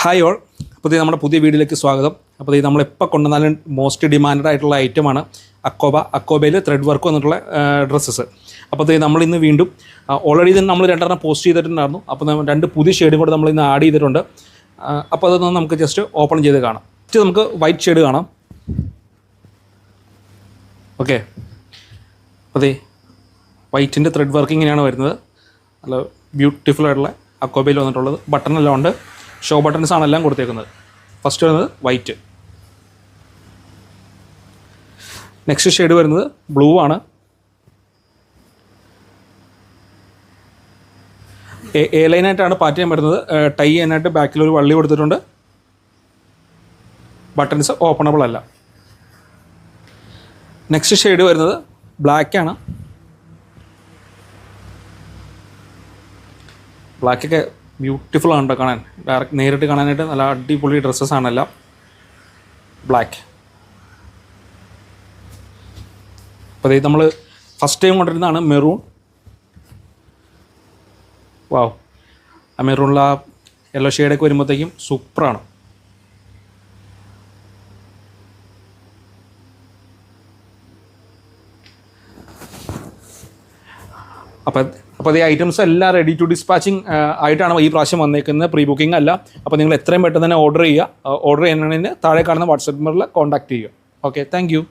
Hi all. അപ്പോൾ ഇത് നമ്മുടെ പുതിയ വീഡിയോയിലേക്ക് സ്വാഗതം. അപ്പോൾ ഇത് നമ്മളിപ്പോൾ കൊണ്ടുവന്നാലും മോസ്റ്റ് ഡിമാൻഡ് ആയിട്ടുള്ള ഐറ്റമാണ് അക്കോബയിൽ ത്രെഡ് വർക്ക് വന്നിട്ടുള്ള ഡ്രസ്സസ്. അപ്പോൾ ഇത് നമ്മളിന്ന് വീണ്ടും ഓൾറെഡി ഇത് നമ്മൾ രണ്ടെണ്ണം പോസ്റ്റ് ചെയ്തിട്ടുണ്ടായിരുന്നു. അപ്പോൾ രണ്ട് പുതിയ ഷെയ്ഡും കൂടെ നമ്മൾ ഇന്ന് ആഡ് ചെയ്തിട്ടുണ്ട്. അപ്പോൾ അതൊന്ന് നമുക്ക് ജസ്റ്റ് ഓപ്പൺ ചെയ്ത് കാണാം. ഫസ്റ്റ് നമുക്ക് വൈറ്റ് ഷെയ്ഡ് കാണാം. ഓക്കെ, അപ്പോൾ ഇത് വൈറ്റിൻ്റെ ത്രെഡ് വർക്ക് ഇങ്ങനെയാണ് വരുന്നത്. നല്ല ബ്യൂട്ടിഫുൾ ആയിട്ടുള്ള അക്കോബയിൽ വന്നിട്ടുള്ളത്. ബട്ടണെല്ലാം ഉണ്ട്, ഷോ ബട്ടൺസ് ആണ് എല്ലാം കൊടുത്തേക്കുന്നത്. ഫസ്റ്റ് വരുന്നത് വൈറ്റ്. നെക്സ്റ്റ് ഷെയ്ഡ് വരുന്നത് ബ്ലൂ ആണ്. എ ലൈനായിട്ടാണ് പാറ്റേൺ വരുന്നത്. ടൈ ചെയ്യാനായിട്ട് ബാക്കിലൊരു വള്ളി കൊടുത്തിട്ടുണ്ട്. ബട്ടൺസ് ഓപ്പണബിൾ അല്ല. നെക്സ്റ്റ് ഷെയ്ഡ് വരുന്നത് ബ്ലാക്കാണ്. ബ്ലാക്കൊക്കെ ബ്യൂട്ടിഫുൾ ആണ് കാണാൻ. ഡയറക്റ്റ് നേരിട്ട് കാണാനായിട്ട് നല്ല അടിപൊളി ഡ്രസ്സസ് ആണെല്ലാം. ബ്ലാക്ക്. അപ്പോൾ ഇത് നമ്മൾ ഫസ്റ്റ് ടൈം കൊണ്ടിരുന്നതാണ് മെറൂൺ. വാവ്, ആ മെറൂണിൽ ആ യെല്ലോ ഷെയ്ഡൊക്കെ വരുമ്പോഴത്തേക്കും സൂപ്പറാണ്. അപ്പോൾ ഈ ഐറ്റംസ് എല്ലാം റെഡി ടു ഡിസ്പാച്ചിങ് ആയിട്ടാണ് ഈ പ്രാവശ്യം വന്നേക്കുന്നത്. പ്രീ ബുക്കിംഗ് അല്ല. അപ്പോൾ നിങ്ങൾ എത്രയും പെട്ടെന്ന് തന്നെ ഓർഡർ ചെയ്യുക. ഓർഡർ ചെയ്യുന്നതിന് താഴെ കാണുന്ന വാട്സാപ്പ് നമ്പറിൽ കോൺടാക്ട് ചെയ്യുക. Okay, thank you.